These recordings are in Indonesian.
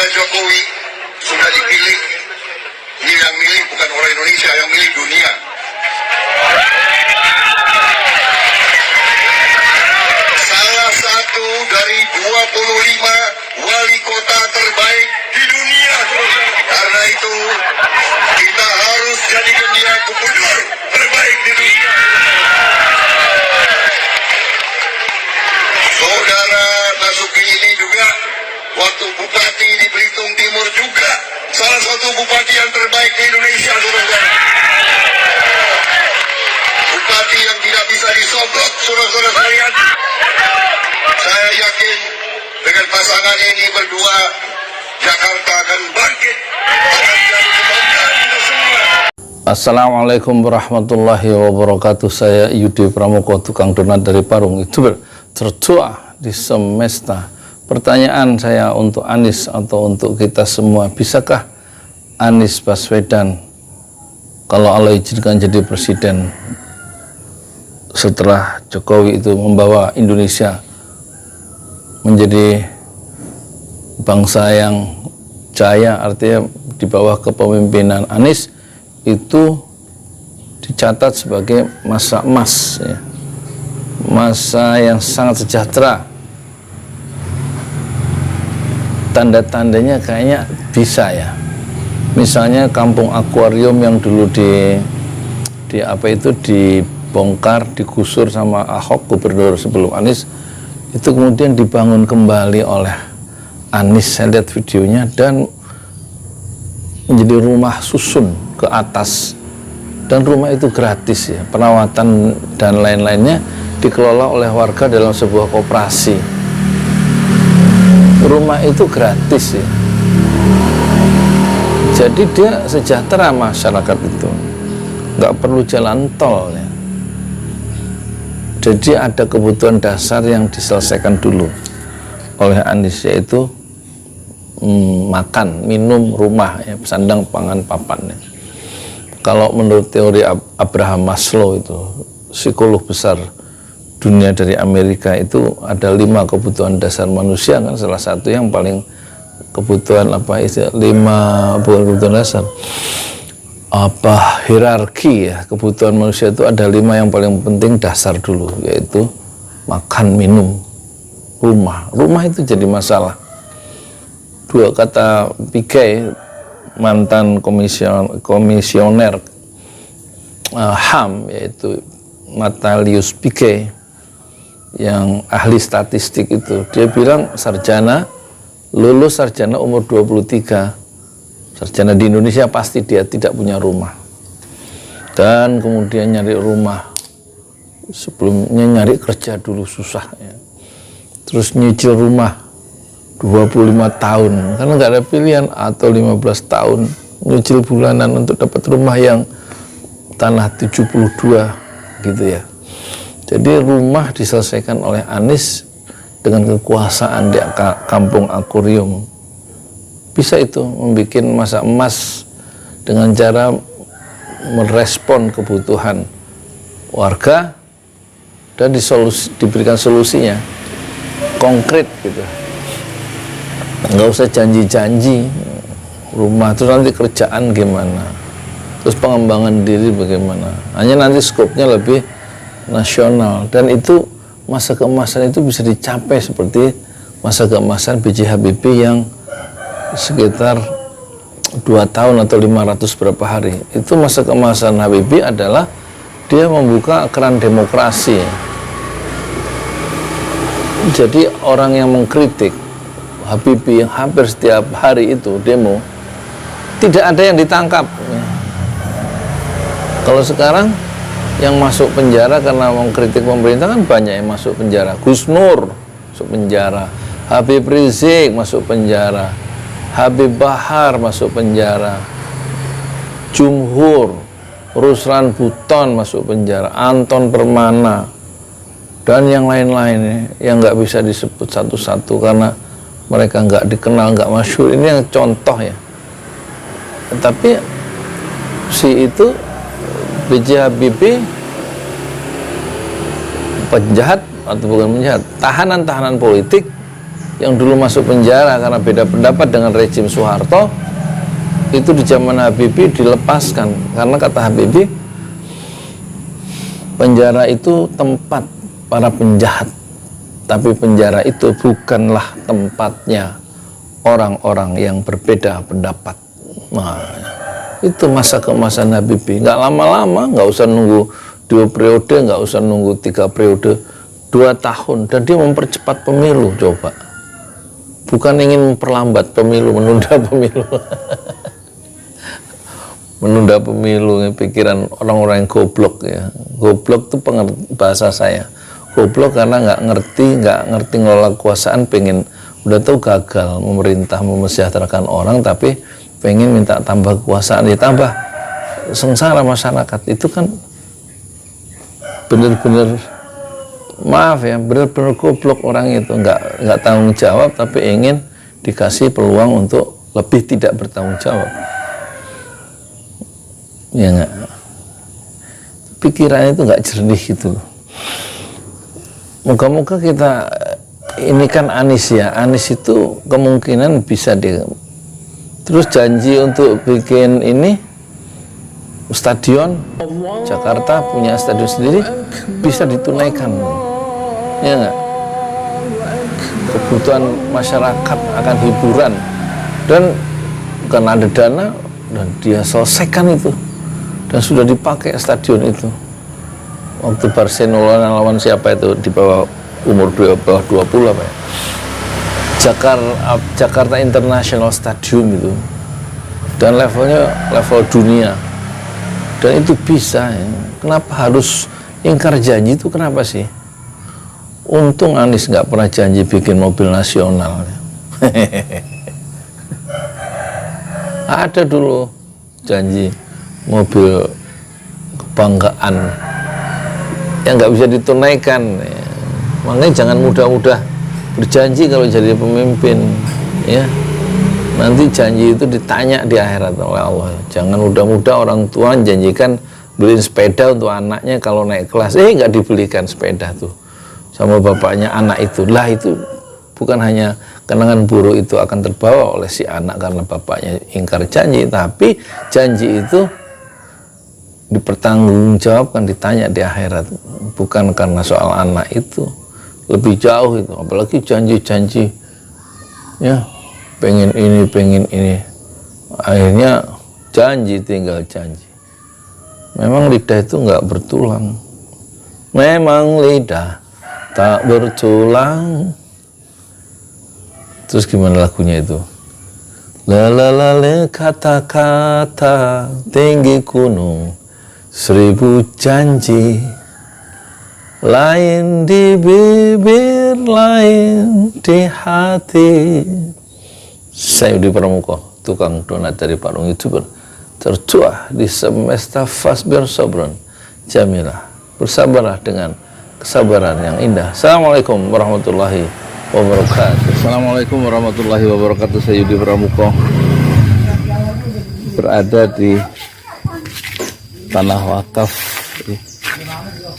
saudara Jokowi sudah dipilih. Ini yang milih bukan orang Indonesia, yang milih dunia. Salah satu dari 25 wali kota terbaik di dunia. Karena itu kita harus jadikan dia gubernur terbaik di dunia. Saudara Basuki ini juga waktu bupati di Belitung Timur juga salah satu bupati yang terbaik di Indonesia, saudara. Bupati yang tidak bisa disogok, saudara-saudara sekalian. Saya yakin dengan pasangan ini berdua, Jakarta akan bangkit, akan jadi kebanggaan kita semua. Assalamualaikum warahmatullahi wabarakatuh. Saya Yudi Pramoko, tukang donat dari Parung, YouTuber tertua di semesta. Pertanyaan saya untuk Anies atau untuk kita semua, bisakah Anies Baswedan kalau Allah izinkan jadi presiden setelah Jokowi itu membawa Indonesia menjadi bangsa yang jaya, artinya di bawah kepemimpinan Anies itu dicatat sebagai masa emas ya. Masa yang sangat sejahtera. Tanda-tandanya kayaknya bisa ya. Misalnya kampung akuarium yang dulu dibongkar, digusur sama Ahok, gubernur sebelum Anies, itu kemudian dibangun kembali oleh Anies. Saya lihat videonya, dan menjadi rumah susun ke atas, dan rumah itu gratis ya. Perawatan dan lain-lainnya dikelola oleh warga dalam sebuah koperasi. Rumah itu gratis ya. Jadi dia sejahtera masyarakat itu, nggak perlu jalan tol ya. Jadi ada kebutuhan dasar yang diselesaikan dulu oleh Anies, yaitu makan, minum, rumah ya, sandang, pangan, papan ya. Kalau menurut teori Abraham Maslow, itu psikolog besar dunia dari Amerika, itu ada 5 kebutuhan dasar manusia kan, salah satu yang paling kebutuhan apa itu 5 bukan kebutuhan dasar, apa hierarki ya, kebutuhan manusia itu ada 5 yang paling penting dasar dulu, yaitu makan, minum, rumah. Rumah itu jadi masalah. 2 kata Piquet, mantan komisioner HAM, yaitu Matthäus Piquet, yang ahli statistik itu, dia bilang lulus sarjana umur 23, sarjana di Indonesia pasti dia tidak punya rumah, dan kemudian nyari rumah, sebelumnya nyari kerja dulu susah ya. Terus nyicil rumah 25 tahun karena nggak ada pilihan, atau 15 tahun nyicil bulanan untuk dapat rumah yang tanah 72 gitu ya. Jadi rumah diselesaikan oleh Anies dengan kekuasaan di kampung akuarium. Bisa itu membuat masa emas dengan cara merespon kebutuhan warga dan diberikan solusinya konkret gitu. Nggak usah janji-janji rumah, terus nanti kerjaan gimana, terus pengembangan diri bagaimana. Hanya nanti skopnya lebih nasional, dan itu masa keemasan itu bisa dicapai seperti masa keemasan B.J. Habibie yang sekitar 2 tahun atau 500 berapa hari. Itu masa keemasan Habibie adalah dia membuka keran demokrasi. Jadi orang yang mengkritik Habibie yang hampir setiap hari itu demo, tidak ada yang ditangkap. Kalau sekarang yang masuk penjara karena mengkritik pemerintah kan banyak yang masuk penjara. Gus Nur masuk penjara, Habib Rizik masuk penjara, Habib Bahar masuk penjara, Jumhur, Ruslan Buton masuk penjara, Anton Permana, dan yang lain-lain yang nggak bisa disebut satu-satu karena mereka nggak dikenal, nggak masyhur. Ini yang contoh ya. Tapi si itu B.J. Habibie penjahat atau bukan penjahat, tahanan-tahanan politik yang dulu masuk penjara karena beda pendapat dengan rezim Soeharto, itu di zaman Habibie dilepaskan. Karena kata Habibie, penjara itu tempat para penjahat, tapi penjara itu bukanlah tempatnya orang-orang yang berbeda pendapat. Nah, itu masa keemasan Habibie. Nggak lama-lama, nggak usah nunggu 2 periode, nggak usah nunggu 3 periode, 2 tahun, dan dia mempercepat pemilu. Coba, bukan ingin memperlambat pemilu, menunda pemilu. Menunda pemilu, pikiran orang-orang yang goblok ya. Goblok itu bahasa saya. Goblok karena nggak ngerti ngelola kekuasaan, pengen udah tahu gagal memerintah mesejahterakan orang, tapi pengen minta tambah kekuasaan, ditambah sengsara masyarakat. Itu kan bener-bener, maaf ya, bener-bener goblok orang itu, nggak tanggung jawab, tapi ingin dikasih peluang untuk lebih tidak bertanggung jawab. Ya nggak, pikirannya itu nggak jernih gitu. Moga-moga kita, ini kan Anies ya, Anies itu kemungkinan bisa terus janji untuk bikin ini stadion, Jakarta punya stadion sendiri, bisa ditunaikan, ya nggak? Kebutuhan masyarakat akan hiburan, dan karena ada dana, dan dia selesaikan itu, dan sudah dipakai stadion itu. Waktu Barcelona lawan siapa itu di bawah umur 20 apa ya? Jakarta International Stadium itu, dan levelnya level dunia, dan itu bisa ya. Kenapa harus ingkar janji itu, kenapa sih? Untung Anies nggak pernah janji bikin mobil nasional. Ada dulu janji mobil kebanggaan yang nggak bisa ditunaikan ya. Makanya jangan mudah-mudah berjanji kalau jadi pemimpin ya. Nanti janji itu ditanya di akhirat oleh Allah. Jangan mudah-mudah orang tua janjikan beliin sepeda untuk anaknya kalau naik kelas, nggak dibelikan sepeda tuh sama bapaknya anak itu. Lah itu bukan hanya kenangan buruk itu akan terbawa oleh si anak karena bapaknya ingkar janji, tapi janji itu dipertanggungjawabkan, ditanya di akhirat, bukan karena soal anak itu. Lebih jauh itu, apalagi janji-janji ya, pengen ini, akhirnya janji tinggal janji. Memang lidah itu nggak bertulang, memang lidah tak bertulang. Terus gimana lagunya itu? Lalalale kata-kata tinggi gunung, 1000 janji, lain di bibir, lain di hati. Saya Yudi Pramuko, tukang donat dari Parung, YouTuber tercuah di semesta fasbir sobron jamilah. Bersabarlah dengan kesabaran yang indah. Assalamualaikum warahmatullahi wabarakatuh. Assalamualaikum warahmatullahi wabarakatuh. Saya Yudi Pramuko berada di tanah wakaf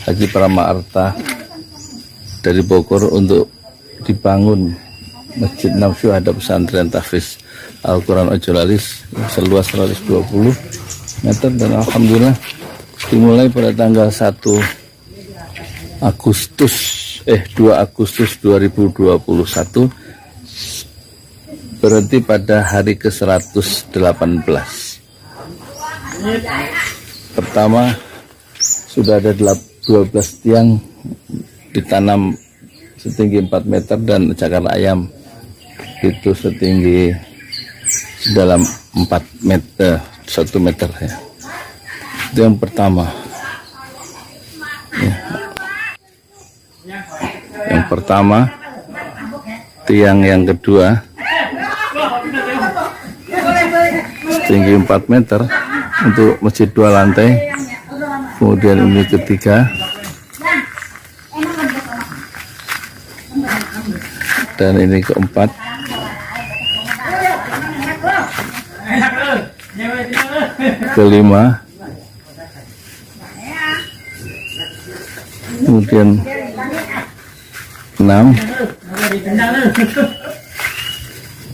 Haji Prama-Arta dari Bogor untuk dibangun Masjid Nafsyuhada Pesantren Tahfiz Al-Quran Ojolalis seluas 120 meter, dan alhamdulillah dimulai pada tanggal 2 Agustus 2021, berhenti pada hari ke-118. Pertama, sudah ada 12 tiang ditanam setinggi 4 meter, dan cakar ayam itu setinggi dalam 4 meter, 1 meter ya. Itu yang pertama ya. Yang pertama, tiang yang kedua setinggi 4 meter untuk masjid 2 lantai. Kemudian ini ketiga, dan ini keempat, kelima, kemudian 6,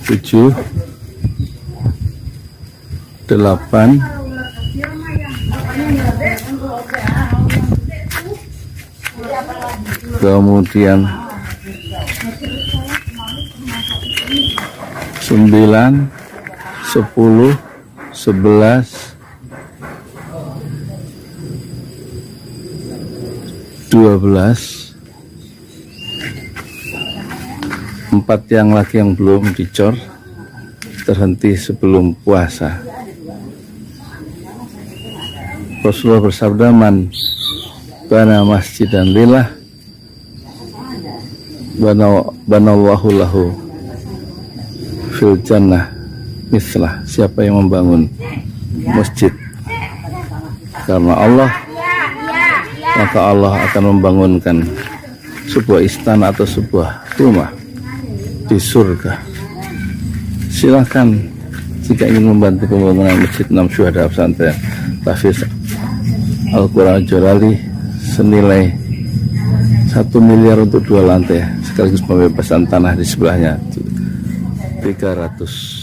7, 8, 9, kemudian 9, 10, 11, 12, 4 yang lagi yang belum dicor terhenti sebelum puasa. Rasulullah bersabda, man bana masjidan lillah banallahu lahu fil jannah mislah. Siapa yang membangun masjid karena Allah, maka Allah akan membangunkan sebuah istana atau sebuah rumah di surga. Silahkan jika ingin membantu pembangunan Masjid 6 Syuhada Pesantren Tahfiz Al-Quran Al-Jalali senilai 1 miliar untuk 2 lantai sekaligus pembebasan tanah di sebelahnya 300